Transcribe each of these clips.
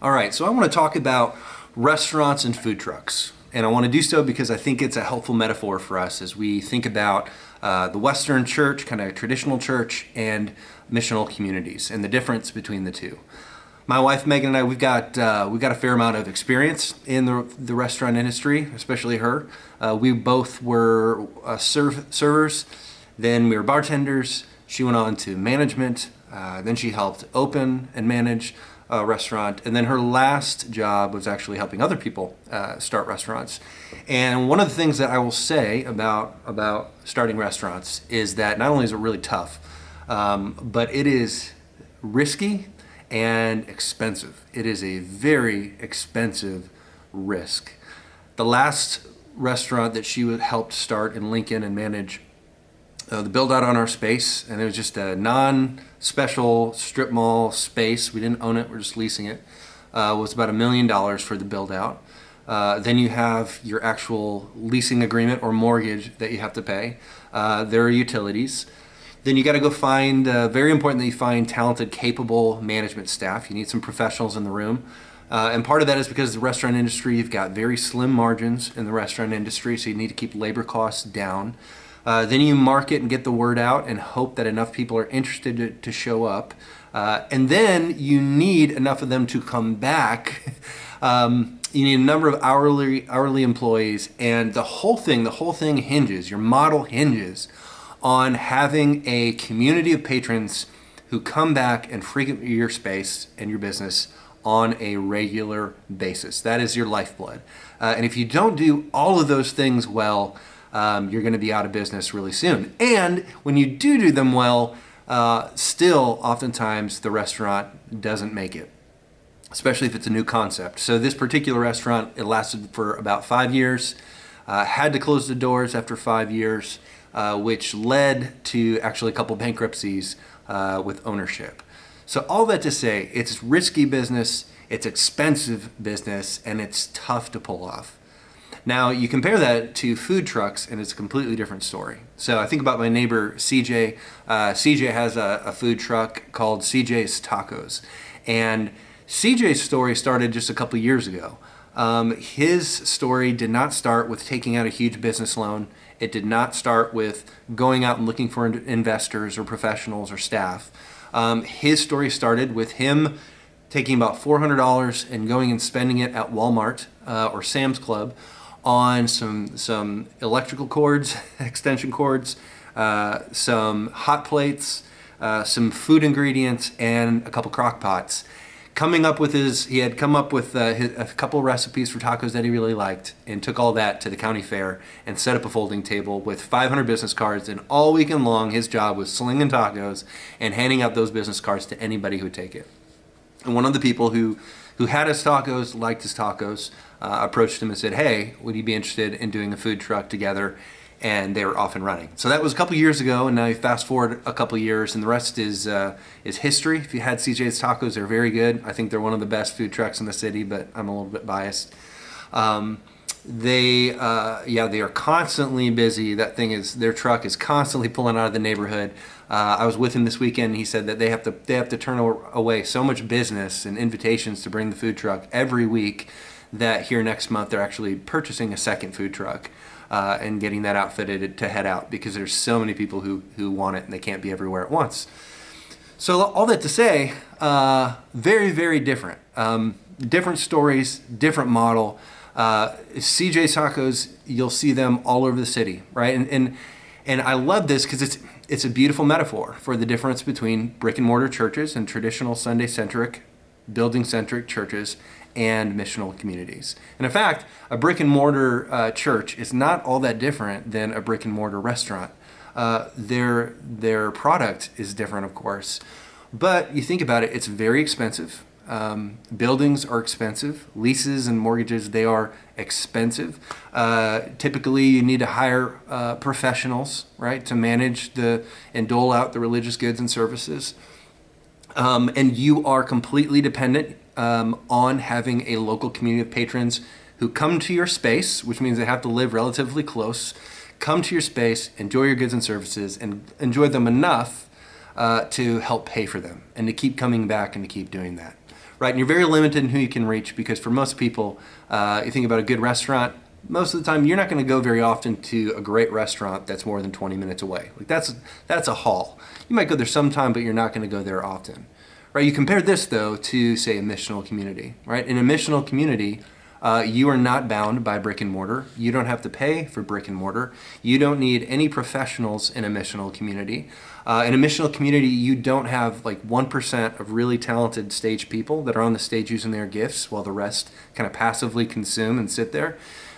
All right, so I want to talk about restaurants and food trucks. And I want to do so because I think it's a helpful metaphor for us as we think about the Western church, kind of traditional church, and missional communities and the difference between the two. My wife Megan and I, we've got a fair amount of experience in the restaurant industry, especially her. We both were servers, then we were bartenders. She went on to management, then she helped open and manage a restaurant, and then her last job was actually helping other people start restaurants. And one of the things that I will say about starting restaurants is that not only is it really tough, but it is risky and expensive. It is a very expensive risk. The last restaurant that she helped start in Lincoln and manage the build out on our space, and it was just a non-special strip mall space. We didn't own it, we're just leasing it. Was about $1 million for the build out. Then you have your actual leasing agreement or mortgage that you have to pay. There are utilities. Then you got to go find, very important that you find talented, capable management staff. You need some professionals in the room. And part of that is because the restaurant industry, you've got very slim margins in the restaurant industry, so you need to keep labor costs down. Then you market and get the word out and hope that enough people are interested to show up. And then you need enough of them to come back. You need a number of hourly employees, and the whole thing hinges, your model hinges on having a community of patrons who come back and frequent your space and your business on a regular basis. That is your lifeblood. And if you don't do all of those things well, you're going to be out of business really soon. And when you do them well, still oftentimes the restaurant doesn't make it, especially if it's a new concept. So this particular restaurant, it lasted for about 5 years, had to close the doors after 5 years, which led to actually a couple bankruptcies with ownership. So all that to say, it's risky business, it's expensive business, and it's tough to pull off. Now, you compare that to food trucks, and it's a completely different story. So I think about my neighbor, CJ. CJ has a food truck called CJ's Tacos. And CJ's story started just a couple years ago. His story did not start with taking out a huge business loan. It did not start with going out and looking for investors or professionals or staff. His story started with him taking about $400 and going and spending it at Walmart or Sam's Club on some electrical cords, extension cords, some hot plates, some food ingredients, and a couple crock pots. He had come up with a couple recipes for tacos that he really liked, and took all that to the county fair and set up a folding table with 500 business cards, and all weekend long his job was slinging tacos and handing out those business cards to anybody who would take it. And one of the people who had his tacos, liked his tacos, approached him and said, "Hey, would you be interested in doing a food truck together?" And they were off and running. So that was a couple years ago, and now you fast forward a couple years, and the rest is history. If you had CJ's Tacos, they're very good. I think they're one of the best food trucks in the city, but I'm a little bit biased. They are constantly busy. Their truck is constantly pulling out of the neighborhood. I was with him this weekend, and he said that they have to turn away so much business and invitations to bring the food truck every week that here next month they're actually purchasing a second food truck and getting that outfitted to head out because there's so many people who want it and they can't be everywhere at once. So all that to say, very, very different. Different stories, different model. CJ's Tacos, you'll see them all over the city, right? And I love this because it's a beautiful metaphor for the difference between brick and mortar churches and traditional Sunday-centric, building-centric churches and missional communities. And in fact, a brick and mortar church is not all that different than a brick and mortar restaurant. Their product is different, of course, but you think about it, it's very expensive. Buildings are expensive. Leases and mortgages, they are expensive. Typically, you need to hire professionals, right, to manage and dole out the religious goods and services. And you are completely dependent on having a local community of patrons who come to your space, which means they have to live relatively close, come to your space, enjoy your goods and services, and enjoy them enough to help pay for them and to keep coming back and to keep doing that. right? And you're very limited in who you can reach because for most people, you think about a good restaurant, most of the time you're not going to go very often to a great restaurant that's more than 20 minutes away. Like that's a haul. You might go there sometime, but you're not going to go there often, right? You compare this though to say a missional community, right? In a missional community, you are not bound by brick and mortar. You don't have to pay for brick and mortar. You don't need any professionals in a missional community. In a missional community, you don't have like 1% of really talented stage people that are on the stage using their gifts while the rest kind of passively consume and sit there.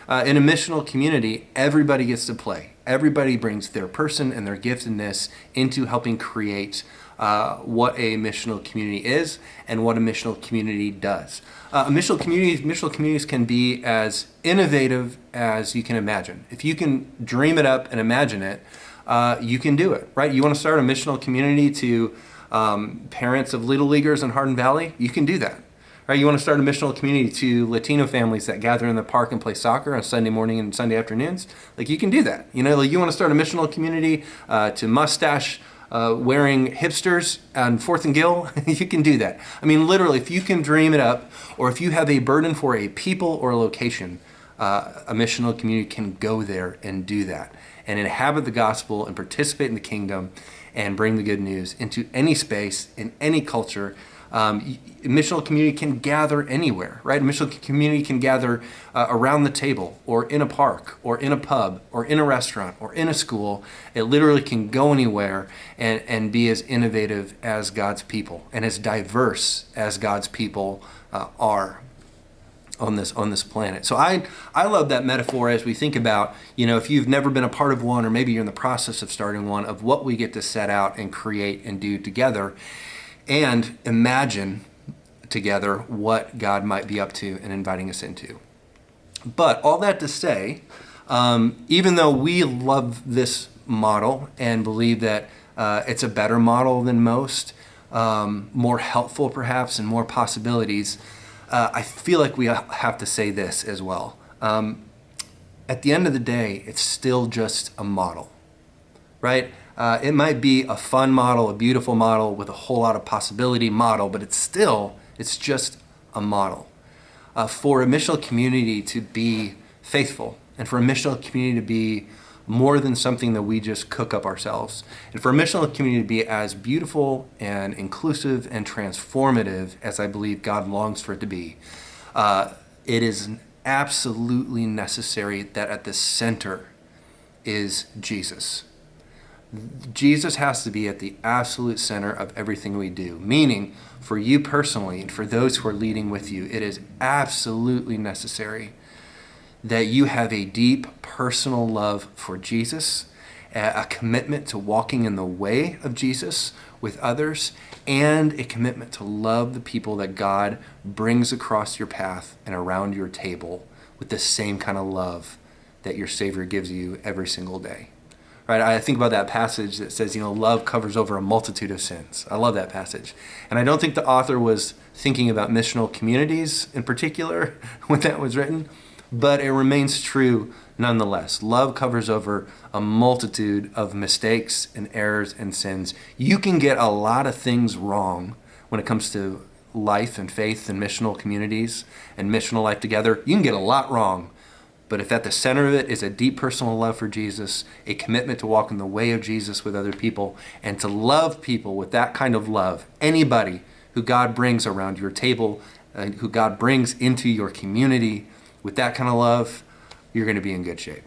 In a missional community, everybody gets to play. Everybody brings their person and their giftedness into helping create what a missional community is and what a missional community does. Missional communities can be as innovative as you can imagine. If you can dream it up and imagine it, you can do it, right? You want to start a missional community to parents of Little Leaguers in Hardin Valley? You can do that. Right, you want to start a missional community to Latino families that gather in the park and play soccer on Sunday morning and Sunday afternoons. Like you can do that. You know, like you want to start a missional community to mustache wearing hipsters on 4th and Gill. You can do that. I mean, literally, if you can dream it up, or if you have a burden for a people or a location, a missional community can go there and do that and inhabit the gospel and participate in the kingdom and bring the good news into any space, in any culture. A missional community can gather anywhere, right? A missional community can gather around the table or in a park or in a pub or in a restaurant or in a school. It literally can go anywhere and be as innovative as God's people and as diverse as God's people are on this planet. So I love that metaphor as we think about, you know, if you've never been a part of one or maybe you're in the process of starting one, of what we get to set out and create and do together. And imagine together what God might be up to and inviting us into. But all that to say, even though we love this model and believe that it's a better model than most, more helpful perhaps and more possibilities, I feel like we have to say this as well. At the end of the day, it's still just a model, right? It might be a fun model, a beautiful model with a whole lot of possibility model, but it's just a model. For a missional community to be faithful and for a missional community to be more than something that we just cook up ourselves, and for a missional community to be as beautiful and inclusive and transformative as I believe God longs for it to be, it is absolutely necessary that at the center is Jesus. Jesus has to be at the absolute center of everything we do, meaning for you personally and for those who are leading with you, it is absolutely necessary that you have a deep personal love for Jesus, a commitment to walking in the way of Jesus with others, and a commitment to love the people that God brings across your path and around your table with the same kind of love that your Savior gives you every single day. Right? I think about that passage that says, you know, love covers over a multitude of sins. I love that passage. And I don't think the author was thinking about missional communities in particular when that was written, but it remains true nonetheless. Love covers over a multitude of mistakes and errors and sins. You can get a lot of things wrong when it comes to life and faith and missional communities and missional life together. You can get a lot wrong. But if at the center of it is a deep personal love for Jesus, a commitment to walk in the way of Jesus with other people, and to love people with that kind of love, anybody who God brings around your table, who God brings into your community with that kind of love, you're going to be in good shape.